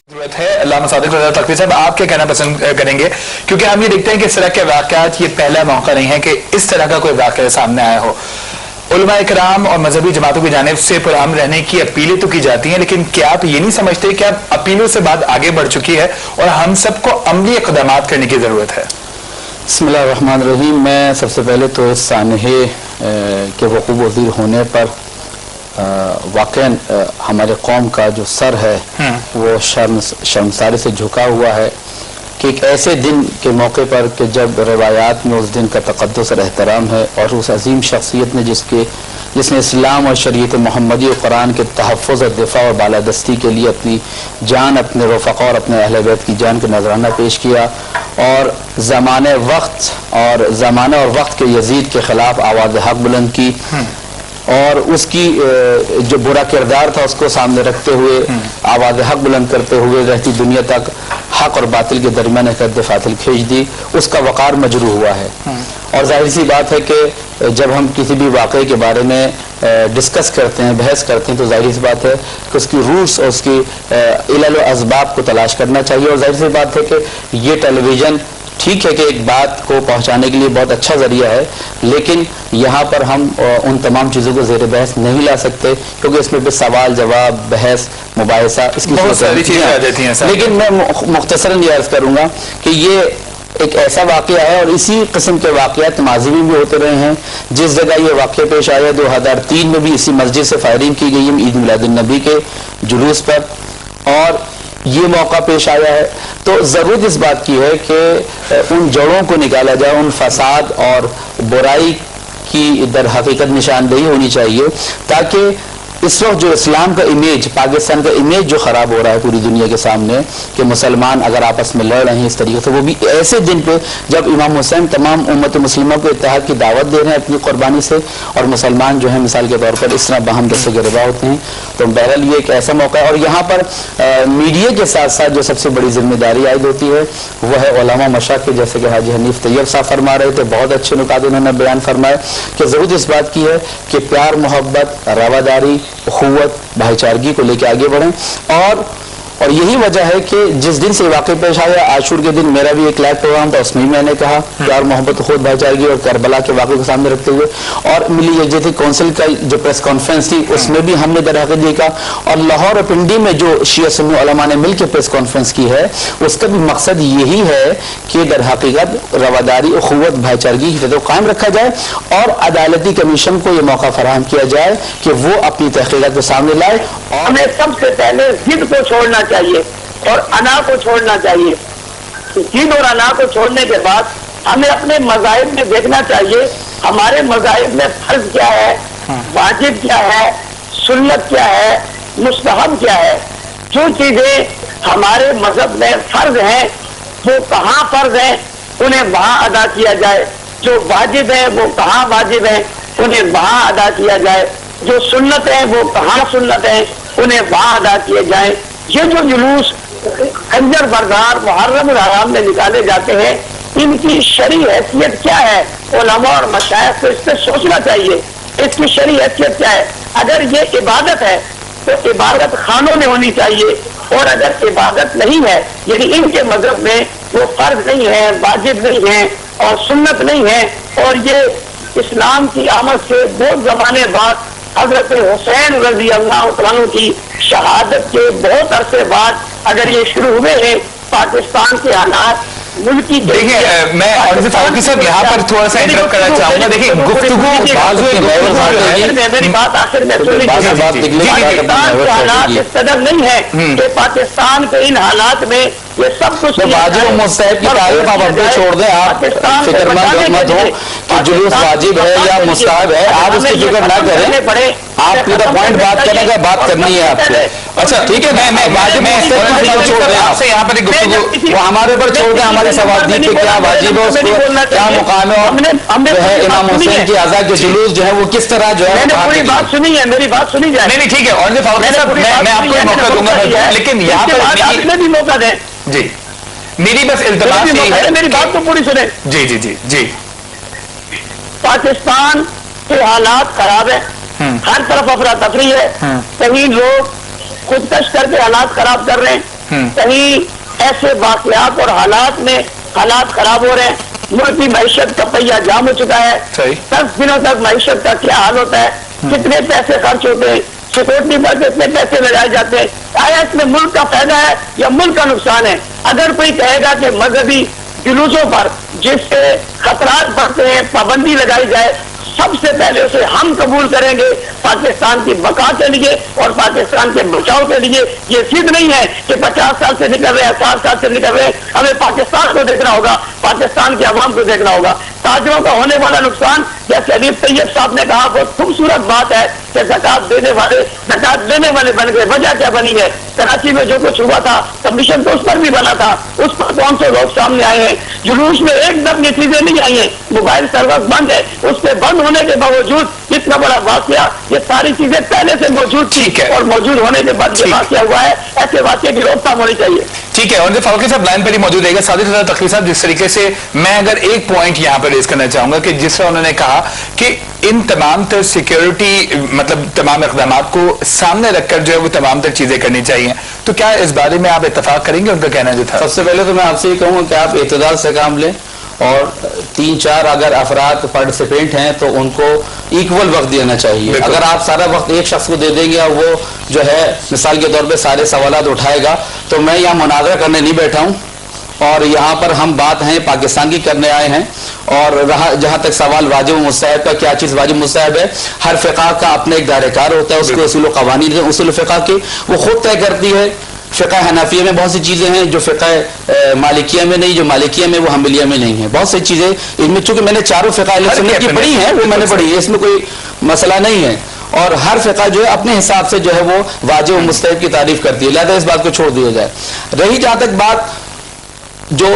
ضرورت ہے علامہ صادق رضا تقوی صاحب، آپ کیا کہنا پسند کریں گے؟ کیونکہ ہم یہ دیکھتے ہیں کہ اس طرح کے واقعات یہ پہلا موقع نہیں ہے کہ اس طرح کا کوئی واقعہ سامنے آیا ہو. علماء اکرام اور مذہبی جماعتوں کی جانب سے پرامن رہنے کی اپیلیں تو کی جاتی ہیں، لیکن کیا آپ یہ نہیں سمجھتے کہ اب اپیلوں سے بات آگے بڑھ چکی ہے اور ہم سب کو عملی اقدامات کرنے کی ضرورت ہے؟ بسم اللہ الرحمن الرحیم. میں سب سے پہلے تو اس سانحے کے وقوع پذیر ہونے پر واقعا ہمارے قوم کا جو سر ہے وہ شرمساری سے جھکا ہوا ہے کہ ایک ایسے دن کے موقع پر کہ جب روایات میں اس دن کا تقدس اور احترام ہے، اور اس عظیم شخصیت نے جس نے اسلام اور شریعت محمدی اور قرآن کے تحفظ اور دفاع اور بالادستی کے لیے اپنی جان، اپنے رفقا اور اپنے اہل بیت کی جان کا نذرانہ پیش کیا، اور زمانہ اور وقت کے یزید کے خلاف آواز حق بلند کی، اور اس کی جو برا کردار تھا اس کو سامنے رکھتے ہوئے آواز حق بلند کرتے ہوئے رہتی دنیا تک حق اور باطل کے درمیان حد فاصل کھینچ دی، اس کا وقار مجروح ہوا ہے. اور ظاہر سی بات ہے کہ جب ہم کسی بھی واقعے کے بارے میں ڈسکس کرتے ہیں، بحث کرتے ہیں، تو ظاہر سی بات ہے کہ اس کی روٹس اور اس کی علل و اسباب کو تلاش کرنا چاہیے. اور ظاہر سی بات ہے کہ یہ ٹیلی ویژن ٹھیک ہے کہ ایک بات کو پہنچانے کے لیے بہت اچھا ذریعہ ہے، لیکن یہاں پر ہم ان تمام چیزوں کو زیر بحث نہیں لا سکتے، کیونکہ اس میں بھی سوال جواب، بحث، مباحثہ، اس کی بہت ساری چیزیں آ جاتی ہیں. لیکن میں مختصراً یہ عرض کروں گا کہ یہ ایک ایسا واقعہ ہے، اور اسی قسم کے واقعات ماضی میں بھی ہوتے رہے ہیں. جس جگہ یہ واقعہ پیش آیا 2003 میں بھی اسی مسجد سے فائرنگ کی گئی ہے عید میلاد النبی کے جلوس پر، اور یہ موقع پیش آیا ہے. تو ضرورت اس بات کی ہے کہ ان جڑوں کو نکالا جائے، ان فساد اور برائی کی در حقیقت نشاندہی ہونی چاہیے، تاکہ اس وقت جو اسلام کا امیج، پاکستان کا امیج جو خراب ہو رہا ہے پوری دنیا کے سامنے، کہ مسلمان اگر آپس میں لڑ رہے ہیں اس طریقے سے، وہ بھی ایسے دن پہ جب امام حسین تمام امت مسلمہ کو اتحاد کی دعوت دے رہے ہیں اپنی قربانی سے، اور مسلمان جو ہیں مثال کے طور پر اس طرح باہم دست گربا ہوتے ہیں. تو بہرحال یہ ایک ایسا موقع ہے، اور یہاں پر میڈیا کے ساتھ ساتھ جو سب سے بڑی ذمہ داری عائد ہوتی ہے وہ ہے علماء مشائخ کے، جیسے کہ حاجی حنیف طیب صاحب فرما رہے تھے، بہت اچھے نکات انہوں نے بیان فرمائے کہ ضرورت اس بات کی ہے کہ پیار، محبت، رواداری، اخوت، بھائی چارگی کو لے کے آگے بڑھیں. اور یہی وجہ ہے کہ جس دن سے واقع پیش آیا عاشور کے دن میرا بھی ایک لائیو پروگرام تھا، اس میں نے کہا پیار، محبت، خود، بھائی چارگی اور کربلا کے واقعے کو سامنے رکھتے ہوئے، اور ملی یکجہتی کونسل کا جو پریس کانفرنس تھی اس میں بھی ہم نے در حقیقت دیکھا، اور لاہور اور پنڈی میں جو شیعہ سنی علماء نے مل کے پریس کانفرنس کی ہے، اس کا بھی مقصد یہی ہے کہ در حقیقت رواداری، اخوت، بھائی چارگی کی فطرت قائم رکھا جائے، اور عدالتی کمیشن کو یہ موقع فراہم کیا جائے کہ وہ اپنی تحقیقات کو سامنے لائے. اور ہمیں سب سے پہلے ضد کو چھوڑنا چاہیے اور انا کو چھوڑنا چاہیے. ضد اور انا کو چھوڑنے کے بعد ہمیں اپنے مذاہب میں دیکھنا چاہیے ہمارے مذاہب میں فرض کیا ہے، واجب کیا ہے، سنت کیا ہے، مستحب کیا ہے. جو چیزیں ہمارے مذہب میں فرض ہیں وہ کہاں فرض ہیں انہیں وہاں ادا کیا جائے، جو واجب ہیں وہ کہاں واجب ہیں انہیں وہاں ادا کیا جائے، جو سنت ہیں وہ کہاں سنت ہیں انہیں وہاں ادا کیے جائیں. یہ جو جلوس خنجر بردار محرم الحرام میں نکالے جاتے ہیں، ان کی شرعی حیثیت کیا ہے؟ علماء اور مشائخ کو اس پہ سوچنا چاہیے، اس کی شرعی حیثیت کیا ہے. اگر یہ عبادت ہے تو عبادت خانوں میں ہونی چاہیے، اور اگر عبادت نہیں ہے یعنی ان کے مذہب میں وہ فرض نہیں ہے، واجب نہیں ہے اور سنت نہیں ہے، اور یہ اسلام کی آمد سے بہت زمانے بعد حضرت حسین رضی اللہ عنہ کی شہادت کے بہت عرصے بعد اگر یہ شروع ہوئے ہیں، پاکستان کے حالات ملکی، دیکھیں میں عارض فاروقی صاحب یہاں پر تھوڑا سا انٹرپٹ کرنا چاہوں گا. دیکھیں میری بات آخر میں سن پاکستان کے حالات اس قدر نہیں ہے کہ پاکستان کے ان حالات میں یہ سب کچھ واجب و مستحب کی تعریف آپ اپنے چھوڑ دیں. آپ فکر مند مت ہو کہ جلوس واجب ہے یا مستحب ہے، آپ اس کی فکر نہ کریں. آپ پورا پوائنٹ بات کرنے کا بات کرنی ہے آپ سے. اچھا ٹھیک ہے، میں واجب چھوڑ دیں، آپ سے یہاں پر ایک گفتگو وہ ہمارے اوپر چھوڑ دیں. ہماری سوادی پہ کیا واجب ہے، اس کو کیا مقام ہے، امام حسین کی آزاد کے جلوس جو ہے وہ کس طرح جو ہے. پوری بات سنی ہے، میری بات سنی جائے. نہیں ٹھیک ہے عارض فاروقی صاحب میں آپ کو موقع دوں گا، لیکن یہاں پر بھی موقع دیں. جی میری بس التماس یہی ہے، میری بات تو پوری سنیں. جی جی جی جی پاکستان کے حالات خراب ہیں، ہر طرف افراتفری ہے. کہیں لوگ خودکش کر کے حالات خراب کر رہے ہیں. کہیں ایسے واقعات اور حالات میں حالات خراب ہو رہے ہیں. ملک کی معیشت کا پہیہ جام ہو چکا ہے. 10 دنوں تک معیشت کا کیا حال ہوتا ہے, کتنے پیسے خرچ ہوتے ہیں, سیکورٹی پر کتنے پیسے لگائے جاتے ہیں. آیا اس میں ملک کا فائدہ ہے یا ملک کا نقصان ہے؟ اگر کوئی کہے گا کہ مذہبی جلوسوں پر جس سے خطرات بڑھتے ہیں پابندی لگائی جائے, سب سے پہلے اسے ہم قبول کریں گے پاکستان کی بقا کے لیے اور پاکستان کے بچاؤ کے لیے. یہ ضد نہیں ہے کہ 50 سال سے نکل رہے ہیں, 60 سال سے نکل رہے ہیں. ہمیں پاکستان کو دیکھنا ہوگا, پاکستان کے عوام کو دیکھنا ہوگا. تاجروں کا ہونے والا نقصان, جیسے حبیب طیب صاحب نے کہا, بہت خوبصورت بات ہے کہ زکات دینے والے بن گئے. وجہ کیا بنی ہے؟ کراچی میں جو کچھ ہوا تھا کمیشن تو اس پر بھی بنا تھا, اس پر کون سے لوگ سامنے آئے ہیں؟ جلوس میں ایک دم یہ چیزیں نہیں آئی ہیں. موبائل سروس بند ہے, اس پہ بند ہونے کے باوجود اتنا بڑا واقعہ, یہ ساری چیزیں پہلے سے موجود تھی اور موجود ہونے کے بعد یہ واقعہ ہوا ہے. ایسے واقعے کی روک تھام ہونی چاہیے. ٹھیک ہے. اور فاروقی صاحب لائن پر ہی موجود رہے گا. سعادت رضا تقی صاحب, جس طریقے سے میں اگر ایک پوائنٹ یہاں پر ریز کرنا چاہوں گا کہ جس طرح انہوں نے کہا کہ ان تمام تر سیکیورٹی مطلب تمام اقدامات کو سامنے رکھ کر جو ہے وہ تمام تر چیزیں کرنی چاہیے, تو کیا اس بارے میں آپ اتفاق کریں گے؟ ان کا کہنا جو تھا. سب سے پہلے تو میں آپ سے یہ کہوں گا کہ آپ اعتدال سے کام لیں, اور 3-4 اگر افراد پارٹیسپینٹ ہیں تو ان کو ایکول وقت دینا چاہیے. اگر آپ سارا وقت ایک شخص کو دے دیں گے اور وہ جو ہے مثال کے طور پہ سارے سوالات اٹھائے گا, تو میں یہاں مناظرہ کرنے نہیں بیٹھا ہوں, اور یہاں پر ہم بات ہیں پاکستان کی کرنے آئے ہیں. اور رہا جہاں تک سوال واجب و مستحب کا, کیا چیز واجب مستحب ہے, ہر فقہ کا اپنا ایک دائرہ کار ہوتا ہے, اس کے اصول و قوانین ہیں اصول فقہ کے, وہ خود طے کرتی ہے. فقہ حنفیہ میں بہت سی چیزیں ہیں جو فقہ مالکیہ میں نہیں, جو مالکیہ میں وہ حنبلیہ میں نہیں ہیں. بہت سی چیزیں ان میں, چونکہ میں نے چاروں فقہ اہل سنت کی پڑھی ہیں, وہ میں نے پڑھی ہے, اس میں کوئی مسئلہ نہیں ہے. اور ہر فقہ جو ہے اپنے حساب سے جو ہے وہ واجب و مستحب کی تعریف کرتی ہے, لہذا اس بات کو چھوڑ دیا جائے. رہی جہاں تک بات جو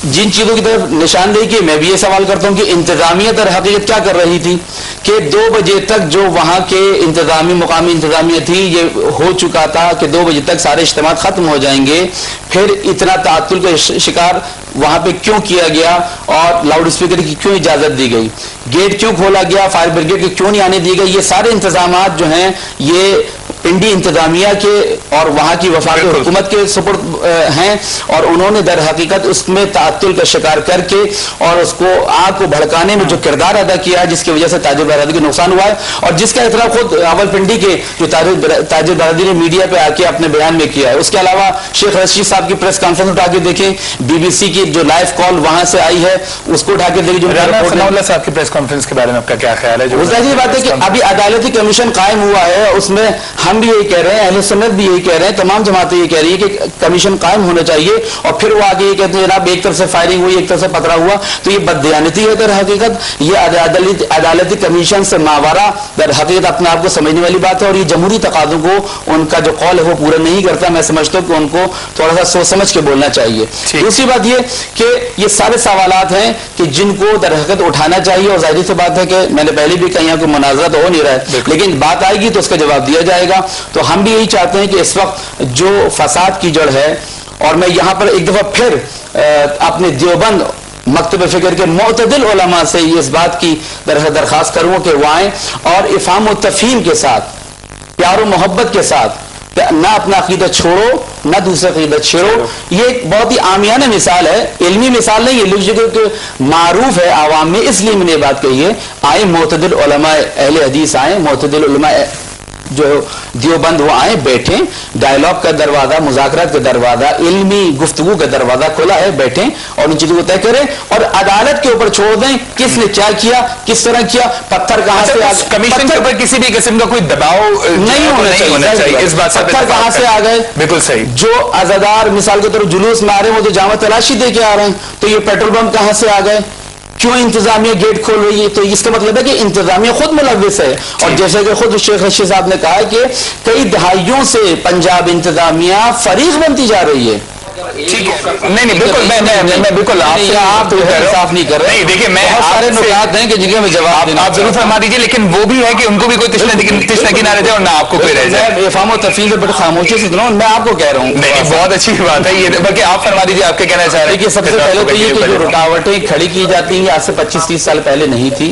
جن چیزوں کی طرف نشاندہی کی, میں بھی یہ سوال کرتا ہوں کہ انتظامیہ در حقیقت کیا کر رہی تھی کہ 2 بجے تک جو وہاں کے انتظامی مقامی انتظامیہ تھی, یہ ہو چکا تھا کہ 2 بجے تک سارے اجتماعات ختم ہو جائیں گے. پھر اتنا تعطل کا شکار وہاں پہ کیوں کیا گیا, اور لاؤڈ اسپیکر کی کیوں اجازت دی گئی, گیٹ کیوں کھولا گیا, فائر بریگیڈ کی کیوں نہیں آنے دی گئی؟ یہ سارے انتظامات جو ہیں یہ پنڈی انتظامیہ کے اور وہاں کی وفاقی حکومت کے سپرد ہیں, اور انہوں نے در حقیقت اس میں تعطل کا شکار کر کے اور اس کو آگ کو بھڑکانے میں جو کردار ادا کیا ہے, جس کی وجہ سے تاجر برادری کو نقصان ہوا ہے. اور جس کا اعتراف خود راول پنڈی کے جو تاجر برادری نے میڈیا پہ آ کے اپنے بیان میں کیا ہے. اس کے علاوہ شیخ رشید صاحب کی پریس کانفرنس اٹھا کے دیکھیں, BBC کی جو لائیو کال وہاں سے آئی ہے اس کو اٹھا کے دیکھیں. جو ثناء اللہ صاحب کی پریس کانفرنس کے بارے میں آپ کا کیا خیال ہے؟ ظاہر بات ہے کہ ابھی عدالتی کمیشن قائم ہوا ہے, اس میں ہم بھی یہی کہہ رہے ہیں, اہل سنت بھی یہی کہہ رہے ہیں, تمام جماعتیں یہ کہہ رہی ہیں کہ کمیشن قائم ہونا چاہیے. اور پھر وہ آگے یہ کہتے ہیں جناب ایک طرف سے فائرنگ ہوئی, ایک طرف سے پتھرا ہوا, تو یہ بددیانتی ہے در حقیقت. یہ عدالتی کمیشن سے ماورا در حقیقت اپنے آپ کو سمجھنے والی بات ہے, اور یہ جمہوری تقاضوں کو ان کا جو قول ہے وہ پورا نہیں کرتا. میں سمجھتا ہوں کہ ان کو تھوڑا سا سوچ سمجھ کے بولنا چاہیے. دوسری بات یہ کہ یہ سارے سوالات ہیں کہ جن کو در حقیقت اٹھانا چاہیے, اور ظاہر سی بات ہے کہ میں نے پہلے بھی کہا یہاں کوئی مناظرہ تو ہو نہیں رہا ہے, لیکن بات آئے گی تو اس کا جواب دیا جائے گا. تو ہم بھی یہی چاہتے ہیں کہ اس وقت جو فساد کی جڑ ہے, اور میں یہاں پر ایک دفعہ پھر اپنے دیوبند مکتب فکر کے معتدل علماء سے اس بات کی درخواست کروں کہ وہ آئیں اور افہام و تفہیم کے ساتھ, پیار و محبت کے ساتھ, نہ اپنا عقیدہ چھوڑو نہ دوسرا عقیدہ چھوڑو. یہ ایک بہت ہی عامیانہ مثال ہے, علمی مثال نہیں, یہ لوگ جو معروف ہے عوام میں, اس لیے میں نے یہ بات کہی ہے. آئیں معتدل علماء اہل حدیث آئیں, معتدل علماء جو دیوبند وہ آئیں, بیٹھیں, ڈائلاگ کا دروازہ, مذاکرات کا دروازہ, علمی گفتگو کا دروازہ کھلا ہے, بیٹھیں اور ان چیزوں کو طے کریں, اور عدالت کے اوپر چھوڑ دیں کس نے کیا کیا, کس طرح کیا, پتھر کہاں سے کمیشن کے اوپر کسی بھی قسم کا کوئی دباؤ نہیں ہونا چاہیے. اس بات سے پتھر کہاں سے آ گئے؟ بالکل صحیح. جو عزادار مثال کے طور پر جلوس میں آ رہے ہیں وہ تو جامع تلاشی دے کے آ رہے ہیں, تو یہ پیٹرول پمپ کہاں سے آ گئے, کیوں انتظامیہ گیٹ کھول رہی ہے؟ تو اس کا مطلب ہے کہ انتظامیہ خود ملوث ہے. اور جیسے کہ خود شیخ رشید صاحب نے کہا کہ کئی دہائیوں سے پنجاب انتظامیہ فریق بنتی جا رہی ہے. نہیں بالکل, میں بالکل آپ صاف نہیں کر رہے. نہیں دیکھیے, میں بہت سارے نکات ہیں کہ جن کے میں جواب آپ ضرور فرما دیجیے, لیکن وہ بھی ہے کہ ان کو بھی کوئی تشنگی نہ رہ جائے اور نہ آپ کو کوئی رہ جائے. افہام و تفصیل سے بڑی خاموشی سے سنو, میں آپ کو کہہ رہا ہوں. نہیں بہت اچھی بات ہے یہ, بلکہ آپ فرما دیجیے آپ کیا کہنا چاہ رہے ہیں. سب سے پہلے تو یہ کہ جو رکاوٹیں کھڑی کی جاتی ہیں آج سے 25-30 سال پہلے نہیں تھی.